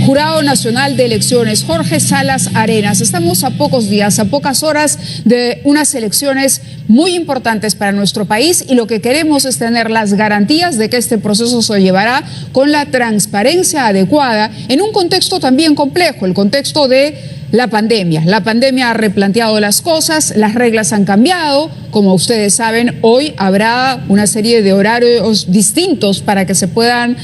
Jurado Nacional de Elecciones, Jorge Salas Arenas. Estamos a pocos días, a pocas horas de unas elecciones muy importantes para nuestro país y lo que queremos es tener las garantías de que este proceso se llevará con la transparencia adecuada en un contexto también complejo, el contexto de la pandemia. La pandemia ha replanteado las cosas, las reglas han cambiado. Como ustedes saben, hoy habrá una serie de horarios distintos para que se pueda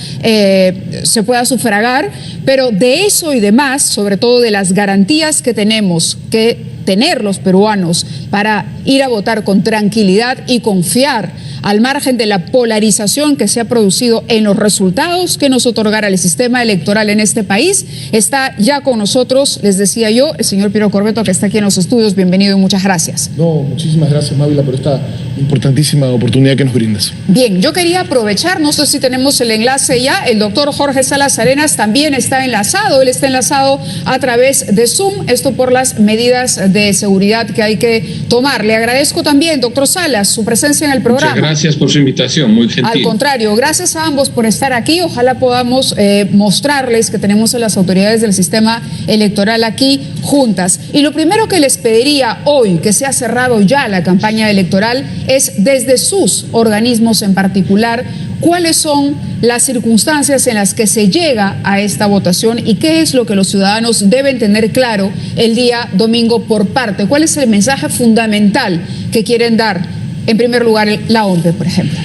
sufragar, pero de eso y demás, sobre todo de las garantías que tenemos que tener los peruanos para ir a votar con tranquilidad y confiar al margen de la polarización que se ha producido en los resultados que nos otorgará el sistema electoral en este país. Está ya con nosotros, les decía yo, el señor Piero Corbeto, que está aquí en los estudios. Bienvenido y muchas gracias. No, muchísimas gracias, Mávila, por esta importantísima oportunidad que nos brindas. Bien, yo quería aprovechar, no sé si tenemos el enlace ya, el doctor Jorge Salas Arenas también está enlazado, él está enlazado a través de Zoom, esto por las medidas de seguridad que hay que tomar. Le agradezco también, doctor Salas, su presencia en el programa. Muchas gracias por su invitación, muy gentil. Al contrario, gracias a ambos por estar aquí. Ojalá podamos mostrarles que tenemos a las autoridades del sistema electoral aquí juntas. Y lo primero que les pediría hoy, que se ha cerrado ya la campaña electoral, es desde sus organismos en particular, cuáles son las circunstancias en las que se llega a esta votación y qué es lo que los ciudadanos deben tener claro el día domingo por parte. ¿Cuál es el mensaje fundamental que quieren dar? En primer lugar, la OMPE, por ejemplo.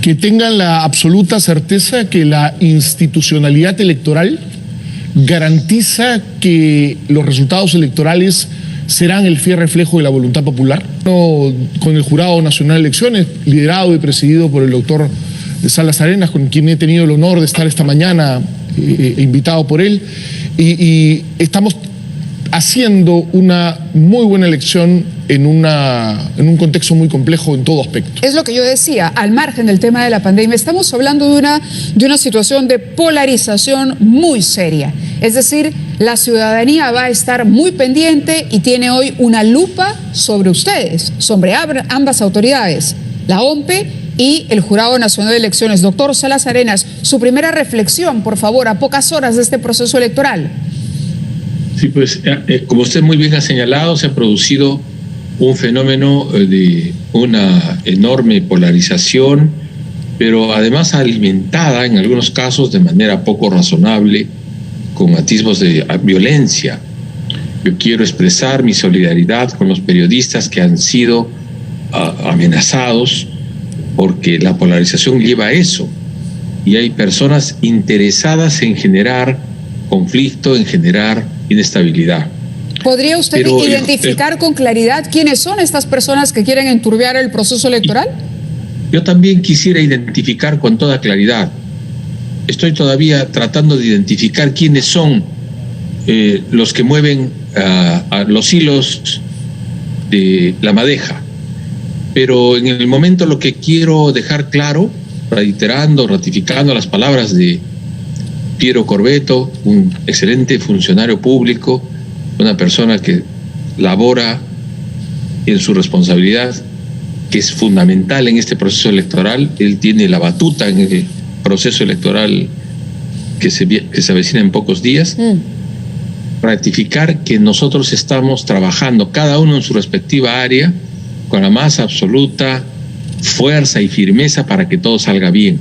Que tengan la absoluta certeza que la institucionalidad electoral garantiza que los resultados electorales serán el fiel reflejo de la voluntad popular. Con el Jurado Nacional de Elecciones, liderado y presidido por el doctor Salas Arenas, con quien he tenido el honor de estar esta mañana, invitado por él, y estamos haciendo una muy buena elección en un contexto muy complejo en todo aspecto. Es lo que yo decía, al margen del tema de la pandemia, estamos hablando de una situación de polarización muy seria. Es decir, la ciudadanía va a estar muy pendiente y tiene hoy una lupa sobre ustedes, sobre ambas autoridades, la OMPE y el Jurado Nacional de Elecciones. Doctor Salas Arenas, su primera reflexión, por favor, a pocas horas de este proceso electoral. Sí, pues como usted muy bien ha señalado, se ha producido un fenómeno de una enorme polarización, pero además alimentada en algunos casos de manera poco razonable, con atisbos de violencia. Yo quiero expresar mi solidaridad con los periodistas que han sido amenazados, porque la polarización lleva a eso, y hay personas interesadas en generar conflicto, en generar inestabilidad. ¿Podría usted identificar con claridad quiénes son estas personas que quieren enturbiar el proceso electoral? Yo también quisiera identificar con toda claridad. Estoy todavía tratando de identificar quiénes son los que mueven a los hilos de la madeja. Pero en el momento lo que quiero dejar claro, reiterando, ratificando las palabras de Piero Corbeto, un excelente funcionario público, una persona que labora en su responsabilidad, que es fundamental en este proceso electoral. Él tiene la batuta en el proceso electoral que se avecina en pocos días. Ratificar que nosotros estamos trabajando, cada uno en su respectiva área, con la más absoluta fuerza y firmeza para que todo salga bien.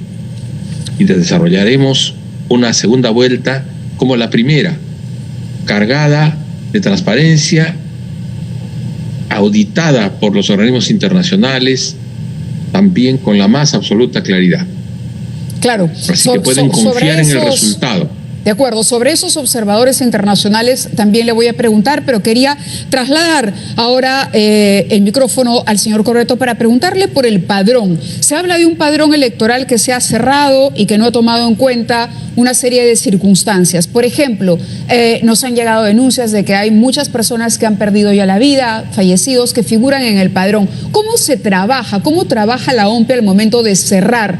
Y desarrollaremos una segunda vuelta como la primera, cargada de transparencia, auditada por los organismos internacionales, también con la más absoluta claridad. Claro. Así que pueden confiar en el resultado. De acuerdo, sobre esos observadores internacionales también le voy a preguntar, pero quería trasladar ahora el micrófono al señor Corbeto para preguntarle por el padrón. Se habla de un padrón electoral que se ha cerrado y que no ha tomado en cuenta una serie de circunstancias. Por ejemplo, nos han llegado denuncias de que hay muchas personas que han perdido ya la vida, fallecidos, que figuran en el padrón. ¿Cómo se trabaja? ¿Cómo trabaja la OMPE al momento de cerrar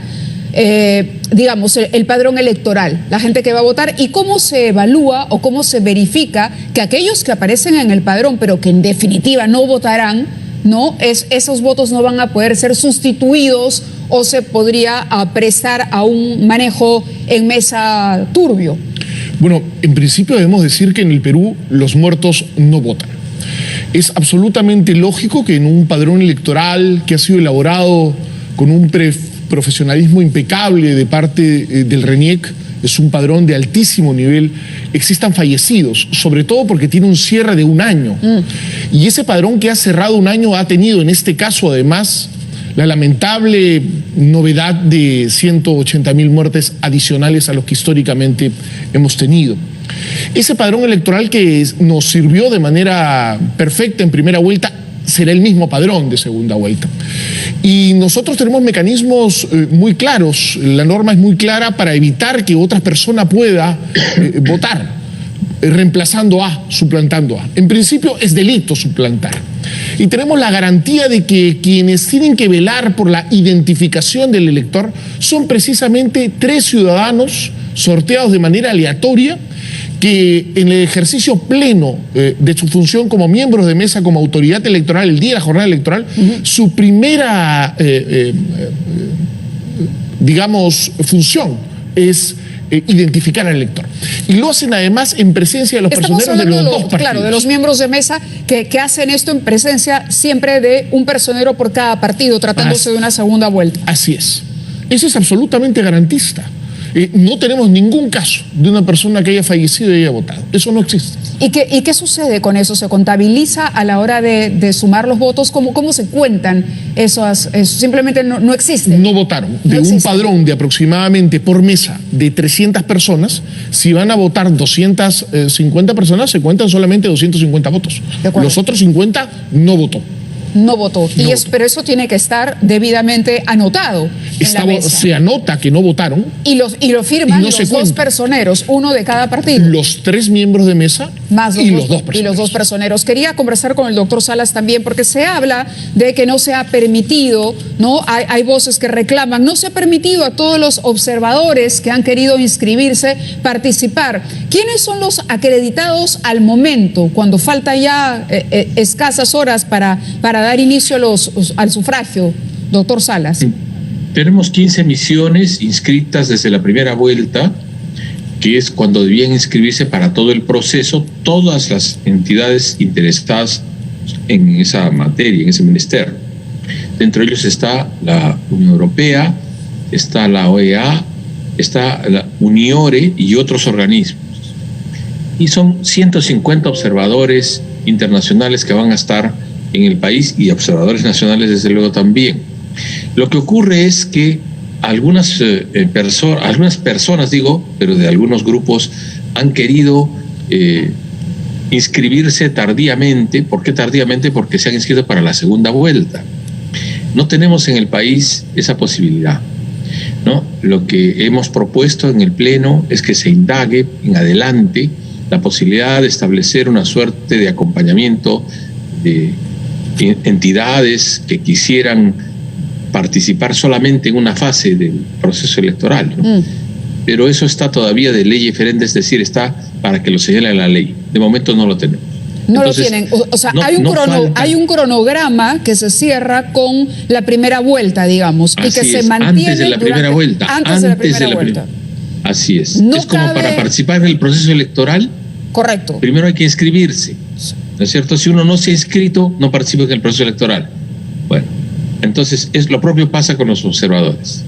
digamos, el padrón electoral, la gente que va a votar, y cómo se evalúa o cómo se verifica que aquellos que aparecen en el padrón pero que en definitiva no votarán, esos votos no van a poder ser sustituidos o se podría prestar a un manejo en mesa turbio? Bueno, en principio debemos decir que en el Perú los muertos no votan. Es absolutamente lógico que en un padrón electoral que ha sido elaborado con un profesionalismo impecable de parte del RENIEC, es un padrón de altísimo nivel, existan fallecidos, sobre todo porque tiene un cierre de un año. Y ese padrón que ha cerrado un año ha tenido en este caso además la lamentable novedad de 180.000 muertes adicionales a los que históricamente hemos tenido. Ese padrón electoral que nos sirvió de manera perfecta en primera vuelta será el mismo padrón de segunda vuelta. Y nosotros tenemos mecanismos muy claros, la norma es muy clara para evitar que otra persona pueda votar, reemplazando a, suplantando a. En principio es delito suplantar. Y tenemos la garantía de que quienes tienen que velar por la identificación del elector son precisamente 3 ciudadanos sorteados de manera aleatoria que en el ejercicio pleno de su función como miembros de mesa, como autoridad electoral, el día de la jornada electoral, su primera, digamos, función es identificar al elector. Y lo hacen además en presencia de los personeros de los dos partidos. Claro, de los miembros de mesa que hacen esto en presencia siempre de un personero por cada partido, tratándose de una segunda vuelta. Así es. Eso es absolutamente garantista. No tenemos ningún caso de una persona que haya fallecido y haya votado. Eso no existe. ¿Y qué sucede con eso? ¿Se contabiliza a la hora de sumar los votos? ¿Cómo se cuentan esos? Simplemente no existe. No votaron. De un padrón de aproximadamente por mesa de 300 personas, si van a votar 250 personas, se cuentan solamente 250 votos. Los otros 50 no votó. No votó. Pero eso tiene que estar debidamente anotado en la mesa. Se anota que no votaron. Y lo firman los dos personeros, uno de cada partido. Los 3 miembros de mesa más los 2 personeros. Y los 2 personeros. Quería conversar con el doctor Salas también, porque se habla de que no se ha permitido, ¿no? Hay voces que reclaman, no se ha permitido a todos los observadores que han querido inscribirse participar. ¿Quiénes son los acreditados al momento, cuando falta ya escasas horas para dar inicio al sufragio, doctor Salas? Tenemos 15 misiones inscritas desde la primera vuelta, que es cuando debían inscribirse para todo el proceso todas las entidades interesadas en esa materia, en ese ministerio. Dentro de ellos está la Unión Europea, está la OEA, está la UNIORE y otros organismos. Y son 150 observadores internacionales que van a estar en el país y observadores nacionales desde luego también. Lo que ocurre es que algunas personas, pero de algunos grupos, han querido inscribirse tardíamente. ¿Por qué tardíamente? Porque se han inscrito para la segunda vuelta. No tenemos en el país esa posibilidad, ¿no? Lo que hemos propuesto en el Pleno es que se indague en adelante la posibilidad de establecer una suerte de acompañamiento de entidades que quisieran participar solamente en una fase del proceso electoral, ¿no? Pero eso está todavía de ley diferente, es decir, está para que lo señale la ley. De momento no lo tenemos. Entonces, lo tienen. O sea, hay un cronograma que se cierra con la primera vuelta, digamos, y que se mantiene antes de la primera vuelta. Antes de la primera vuelta. Así es. Es como para participar en el proceso electoral. Correcto. Primero hay que inscribirse, ¿no es cierto? Si uno no se ha inscrito, no participa en el proceso electoral. Bueno, entonces lo propio pasa con los observadores.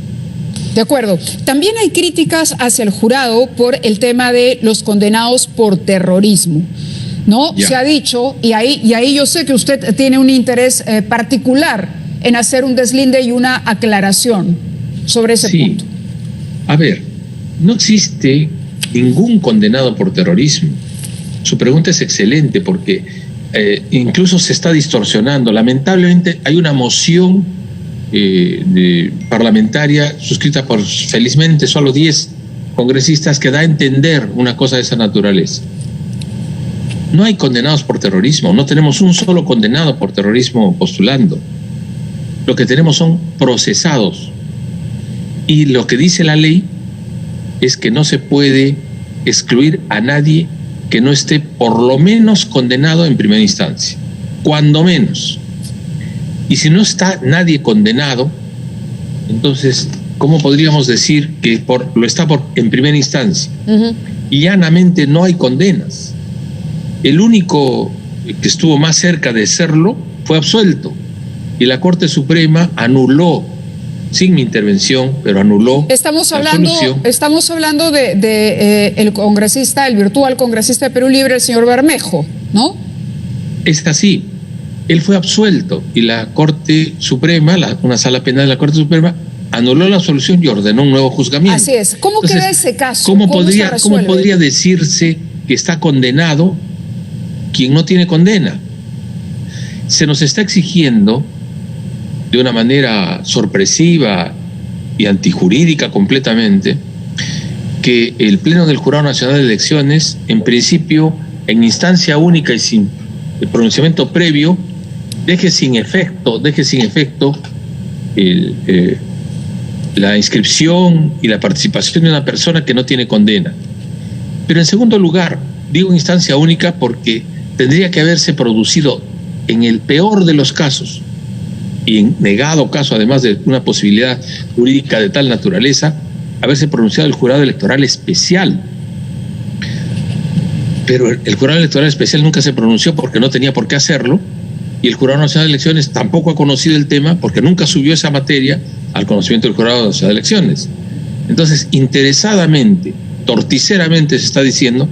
De acuerdo. También hay críticas hacia el jurado por el tema de los condenados por terrorismo, ¿no? Se ha dicho, y ahí yo sé que usted tiene un interés particular en hacer un deslinde y una aclaración sobre ese punto. A ver, no existe ningún condenado por terrorismo. Su pregunta es excelente porque incluso se está distorsionando. Lamentablemente hay una moción parlamentaria suscrita por felizmente solo 10 congresistas que da a entender una cosa de esa naturaleza. No hay condenados por terrorismo, no tenemos un solo condenado por terrorismo postulando. Lo que tenemos son procesados. Y lo que dice la ley es que no se puede excluir a nadie que no esté por lo menos condenado en primera instancia, cuando menos. Y si no está nadie condenado, entonces, ¿cómo podríamos decir que lo está en primera instancia? y llanamente no hay condenas. El único que estuvo más cerca de serlo fue absuelto, y la Corte Suprema anuló, sin mi intervención, pero anuló. Estamos hablando de el congresista, el virtual congresista de Perú Libre, el señor Bermejo, ¿no? Es así. Él fue absuelto y la Corte Suprema, una sala penal de la Corte Suprema, anuló la absolución y ordenó un nuevo juzgamiento. Así es. ¿Cómo queda ese caso? ¿Cómo podría decirse que está condenado quien no tiene condena? Se nos está exigiendo de una manera sorpresiva y antijurídica completamente que el Pleno del Jurado Nacional de Elecciones, en principio, en instancia única y sin pronunciamiento previo, deje sin efecto la inscripción y la participación de una persona que no tiene condena. Pero en segundo lugar, digo instancia única porque tendría que haberse producido, en el peor de los casos, y en negado caso además de una posibilidad jurídica de tal naturaleza, haberse pronunciado el jurado electoral especial. Pero el jurado electoral especial nunca se pronunció porque no tenía por qué hacerlo, y el Jurado Nacional de Elecciones tampoco ha conocido el tema porque nunca subió esa materia al conocimiento del Jurado Nacional de Elecciones. Entonces, interesadamente, torticeramente se está diciendo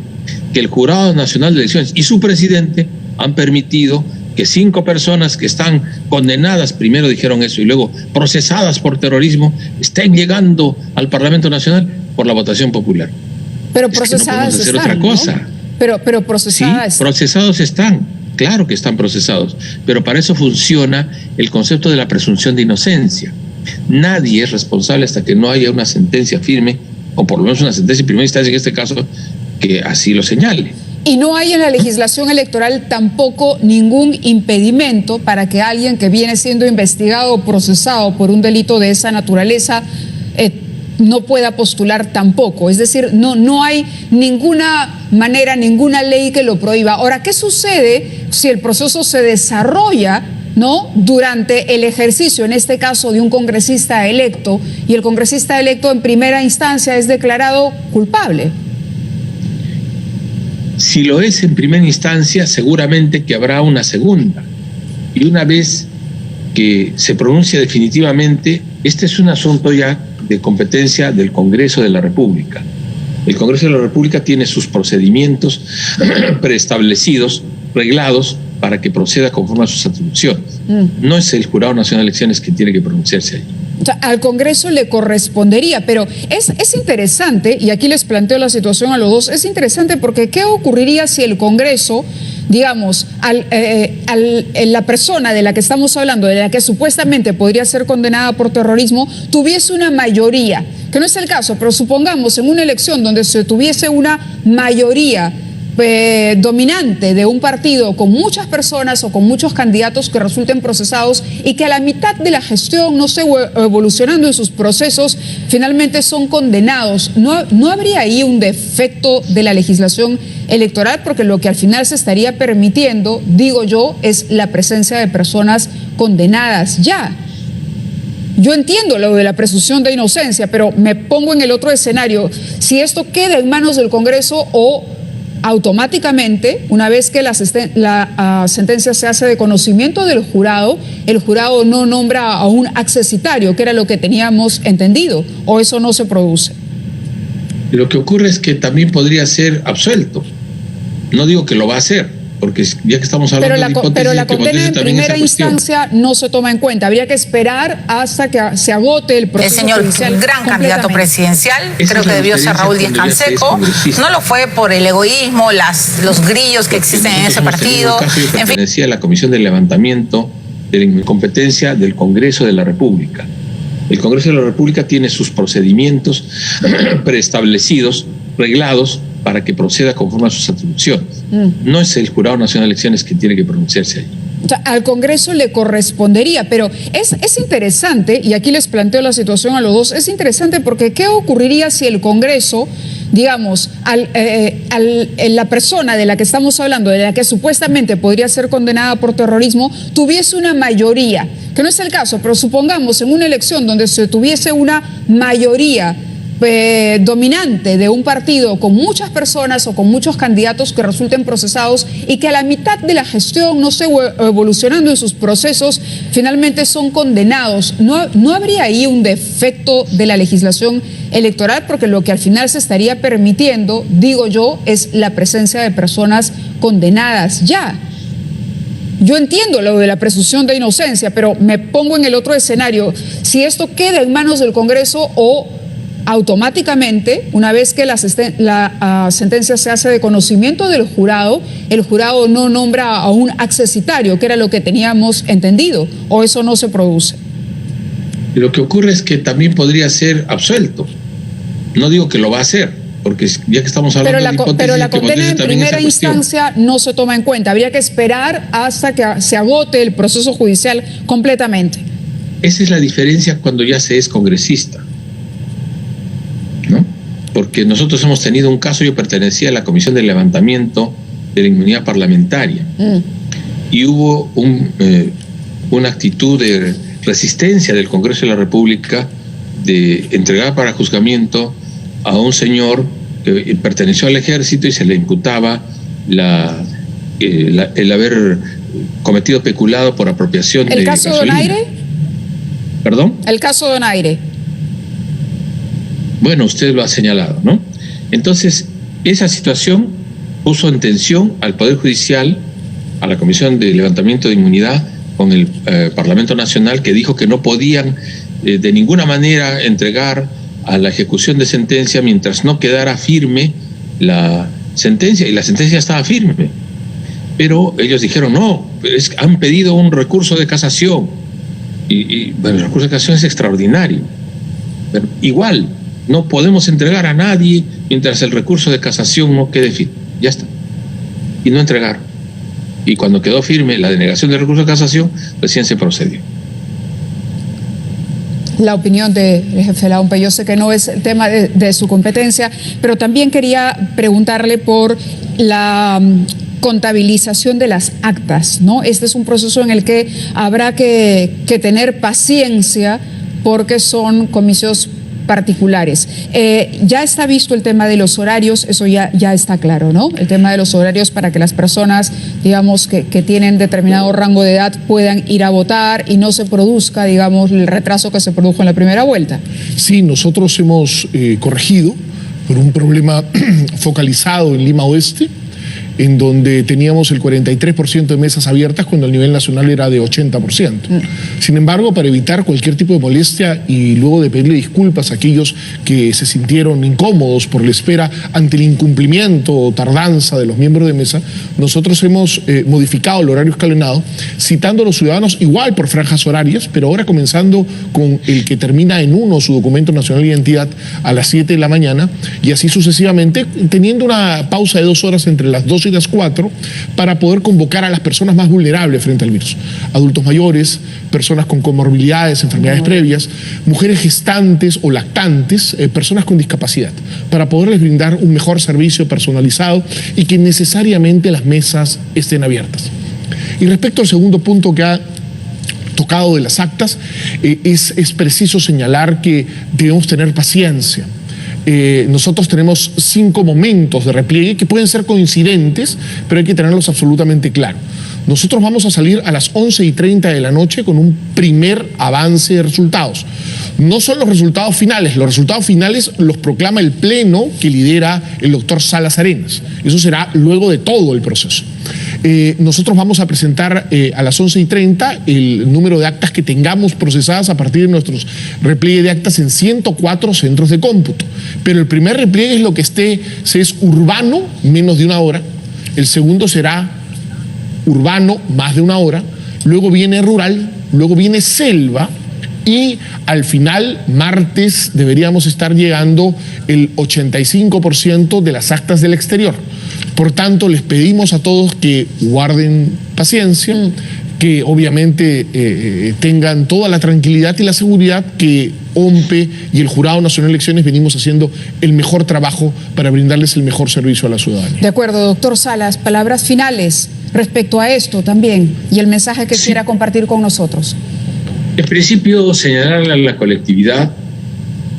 que el Jurado Nacional de Elecciones y su presidente han permitido que 5 personas que están condenadas, primero dijeron eso, y luego procesadas por terrorismo, estén llegando al Parlamento Nacional por la votación popular. Pero procesadas es que no podemos hacer están, otra cosa. ¿no? Pero procesadas. Sí, procesados están, claro que están procesados, pero para eso funciona el concepto de la presunción de inocencia. Nadie es responsable hasta que no haya una sentencia firme, o por lo menos una sentencia en primera instancia en este caso, que así lo señale. Y no hay en la legislación electoral tampoco ningún impedimento para que alguien que viene siendo investigado o procesado por un delito de esa naturaleza no pueda postular tampoco. Es decir, no hay ninguna manera, ninguna ley que lo prohíba. Ahora, ¿qué sucede si el proceso se desarrolla, ¿no?, durante el ejercicio, en este caso, de un congresista electo, y el congresista electo en primera instancia es declarado culpable? Si lo es en primera instancia, seguramente que habrá una segunda. Y una vez que se pronuncie definitivamente, este es un asunto ya de competencia del Congreso de la República. El Congreso de la República tiene sus procedimientos preestablecidos, reglados, para que proceda conforme a sus atribuciones. No es el Jurado Nacional de Elecciones que tiene que pronunciarse ahí. O sea, al Congreso le correspondería, pero es interesante, y aquí les planteo la situación a los dos, es interesante porque ¿qué ocurriría si el Congreso, digamos, la persona de la que estamos hablando, de la que supuestamente podría ser condenada por terrorismo, tuviese una mayoría? Que no es el caso, pero supongamos en una elección donde se tuviese una mayoría dominante de un partido con muchas personas o con muchos candidatos que resulten procesados y que a la mitad de la gestión, no sé, evolucionando en sus procesos, finalmente son condenados. ¿No habría ahí un defecto de la legislación electoral? Porque lo que al final se estaría permitiendo, digo yo, es la presencia de personas condenadas ya. Yo entiendo lo de la presunción de inocencia, pero me pongo en el otro escenario. Si esto queda en manos del Congreso o automáticamente, una vez que la sentencia se hace de conocimiento del jurado, el jurado no nombra a un accesitario, que era lo que teníamos entendido, o eso no se produce. Lo que ocurre es que también podría ser absuelto. No digo que lo va a hacer, porque ya que estamos hablando de hipótesis, pero la condena en primera instancia no se toma en cuenta. Habría que esperar hasta que se agote el proceso judicial. El señor gran candidato presidencial, creo que debió ser Raúl Díaz Canseco. No lo fue por el egoísmo, los grillos que existen en ese partido. Pertenecía a la Comisión de Levantamiento de la Incompetencia del Congreso de la República. El Congreso de la República tiene sus procedimientos preestablecidos, reglados, para que proceda conforme a sus atribuciones. No es el Jurado Nacional de Elecciones que tiene que pronunciarse ahí. O sea, al Congreso le correspondería, pero es interesante, y aquí les planteo la situación a los dos, es interesante porque ¿qué ocurriría si el Congreso, digamos, la persona de la que estamos hablando, de la que supuestamente podría ser condenada por terrorismo, tuviese una mayoría? Que no es el caso, pero supongamos en una elección donde se tuviese una mayoría dominante de un partido con muchas personas o con muchos candidatos que resulten procesados y que a la mitad de la gestión, no sé, evolucionando en sus procesos, finalmente son condenados. ¿No habría ahí un defecto de la legislación electoral? Porque lo que al final se estaría permitiendo, digo yo, es la presencia de personas condenadas ya. Yo entiendo lo de la presunción de inocencia, pero me pongo en el otro escenario. Si esto queda en manos del Congreso o automáticamente, una vez que la sentencia se hace de conocimiento del jurado, el jurado no nombra a un accesitario, que era lo que teníamos entendido, o eso no se produce. Lo que ocurre es que también podría ser absuelto. No digo que lo va a hacer, porque ya que estamos hablando de hipótesis, pero la condena en primera instancia no se toma en cuenta. Habría que esperar hasta que se agote el proceso judicial completamente. Esa es la diferencia cuando ya se es congresista, ¿no? Porque nosotros hemos tenido un caso, yo pertenecía a la Comisión de Levantamiento de la Inmunidad Parlamentaria, y hubo una actitud de resistencia del Congreso de la República de entregar para juzgamiento a un señor que perteneció al ejército y se le imputaba el haber cometido peculado por apropiación de gasolina. ¿El caso de Donaire? ¿Perdón? El caso de Donaire. Bueno, usted lo ha señalado, ¿no? Entonces, esa situación puso en tensión al Poder Judicial, a la Comisión de Levantamiento de Inmunidad, con el Parlamento Nacional, que dijo que no podían de ninguna manera entregar a la ejecución de sentencia mientras no quedara firme la sentencia, y la sentencia estaba firme. Pero ellos dijeron, no, han pedido un recurso de casación, y bueno, el recurso de casación es extraordinario. Pero igual, no podemos entregar a nadie mientras el recurso de casación no quede firme. Ya está. Y no entregaron. Y cuando quedó firme la denegación del recurso de casación, recién se procedió. La opinión del jefe de la OMP, yo sé que no es el tema de su competencia, pero también quería preguntarle por la contabilización de las actas, ¿no? Este es un proceso en el que habrá que tener paciencia porque son comicios particulares. Ya está visto el tema de los horarios, eso ya está claro, ¿no? El tema de los horarios para que las personas, digamos, que tienen determinado rango de edad puedan ir a votar y no se produzca, digamos, el retraso que se produjo en la primera vuelta. Sí, nosotros hemos corregido por un problema focalizado en Lima Oeste, en donde teníamos el 43% de mesas abiertas cuando el nivel nacional era de 80%. Sin embargo, para evitar cualquier tipo de molestia y luego de pedirle disculpas a aquellos que se sintieron incómodos por la espera ante el incumplimiento o tardanza de los miembros de mesa, nosotros hemos modificado el horario escalonado, citando a los ciudadanos igual por franjas horarias, pero ahora comenzando con el que termina en 1 su documento nacional de identidad a las 7 de la mañana y así sucesivamente, teniendo una pausa de 2 horas entre las 2 y las 4 para poder convocar a las personas más vulnerables frente al virus. Adultos mayores, personas con comorbilidades, enfermedades previas, mujeres gestantes o lactantes, personas con discapacidad, para poderles brindar un mejor servicio personalizado y que necesariamente las mesas estén abiertas. Y respecto al segundo punto que ha tocado de las actas, es preciso señalar que debemos tener paciencia. Nosotros tenemos 5 momentos de repliegue que pueden ser coincidentes, pero hay que tenerlos absolutamente claro. Nosotros vamos a salir a las 11:30 de la noche con un primer avance de resultados. No son los resultados finales los proclama el pleno que lidera el doctor Salas Arenas. Eso será luego de todo el proceso. Nosotros vamos a presentar a las 11:30 el número de actas que tengamos procesadas a partir de nuestros repliegues de actas en 104 centros de cómputo. Pero el primer repliegue es lo que es urbano, menos de 1 hora. El segundo será urbano, más de 1 hora. Luego viene rural, luego viene selva. Y al final, martes, deberíamos estar llegando el 85% de las actas del exterior. Por tanto, les pedimos a todos que guarden paciencia, que obviamente tengan toda la tranquilidad y la seguridad que OMPE y el Jurado Nacional de Elecciones venimos haciendo el mejor trabajo para brindarles el mejor servicio a la ciudadanía. De acuerdo, doctor Salas, palabras finales respecto a esto también y el mensaje que quiera compartir con nosotros. En principio, señalarle a la colectividad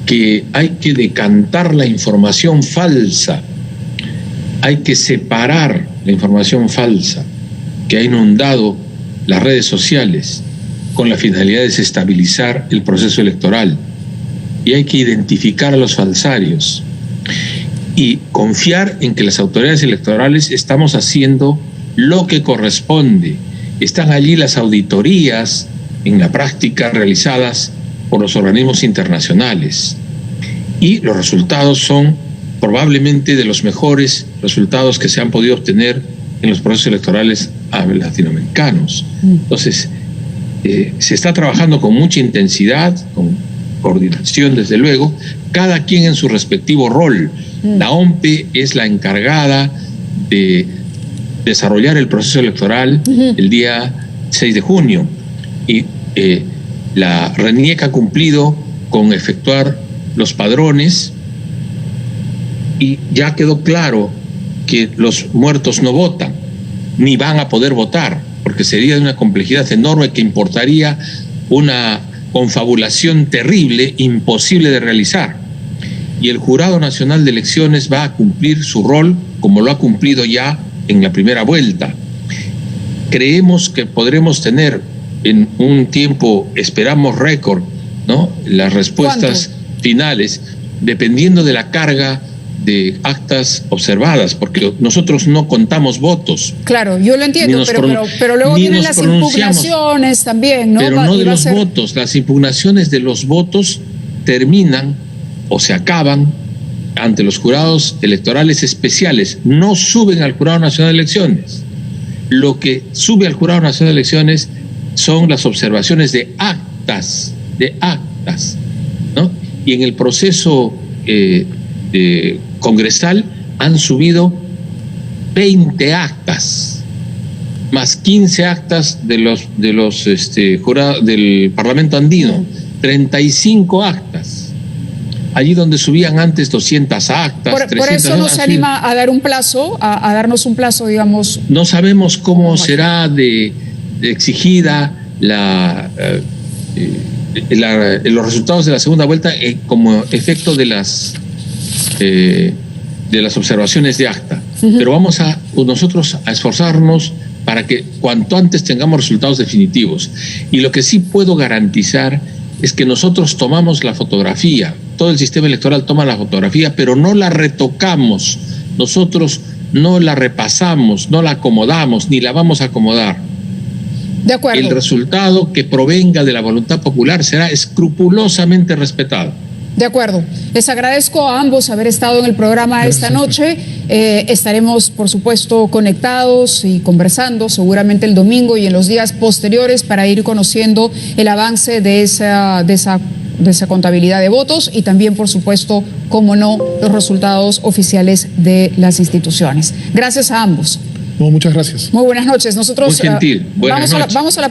que hay que decantar la información falsa, hay que separar la información falsa que ha inundado las redes sociales con la finalidad de desestabilizar el proceso electoral. Y hay que identificar a los falsarios y confiar en que las autoridades electorales estamos haciendo lo que corresponde. Están allí las auditorías en la práctica realizadas por los organismos internacionales y los resultados son probablemente de los mejores resultados que se han podido obtener en los procesos electorales latinoamericanos. Entonces, se está trabajando con mucha intensidad, con coordinación desde luego, cada quien en su respectivo rol. La OMPE es la encargada de desarrollar el proceso electoral el día 6 de junio y la RENIEC ha cumplido con efectuar los padrones y ya quedó claro que los muertos no votan, ni van a poder votar, porque sería de una complejidad enorme que importaría una confabulación terrible, imposible de realizar. Y el Jurado Nacional de Elecciones va a cumplir su rol como lo ha cumplido ya en la primera vuelta. Creemos que podremos tener en un tiempo, esperamos récord, ¿no?, las respuestas finales, dependiendo de la carga de actas observadas, porque nosotros no contamos votos. Claro, yo lo entiendo, pero luego vienen las impugnaciones también, ¿no? Pero no de los votos. Las impugnaciones de los votos terminan o se acaban ante los jurados electorales especiales. No suben al Jurado Nacional de Elecciones. Lo que sube al Jurado Nacional de Elecciones son las observaciones de actas, ¿no? Y en el proceso congresal han subido 20 actas, más 15 actas de los jurados del Parlamento Andino, 35 actas. Allí donde subían antes 200 actas, 300. Por eso no se anima a dar un plazo, a darnos un plazo, digamos. No sabemos cómo será de exigida los resultados de la segunda vuelta como efecto de las observaciones de acta. Pero vamos nosotros a esforzarnos para que cuanto antes tengamos resultados definitivos. Y lo que sí puedo garantizar es que nosotros tomamos la fotografía, todo el sistema electoral toma la fotografía, pero no la retocamos, nosotros no la repasamos, no la acomodamos, ni la vamos a acomodar. De acuerdo. El resultado que provenga de la voluntad popular será escrupulosamente respetado. De acuerdo. Les agradezco a ambos haber estado en el programa esta noche. Estaremos, por supuesto, conectados y conversando seguramente el domingo y en los días posteriores para ir conociendo el avance de esa contabilidad de votos y también, por supuesto, como no, los resultados oficiales de las instituciones. Gracias a ambos. No, muchas gracias. Muy buenas noches. Nosotros muy gentil. Vamos a la pausa.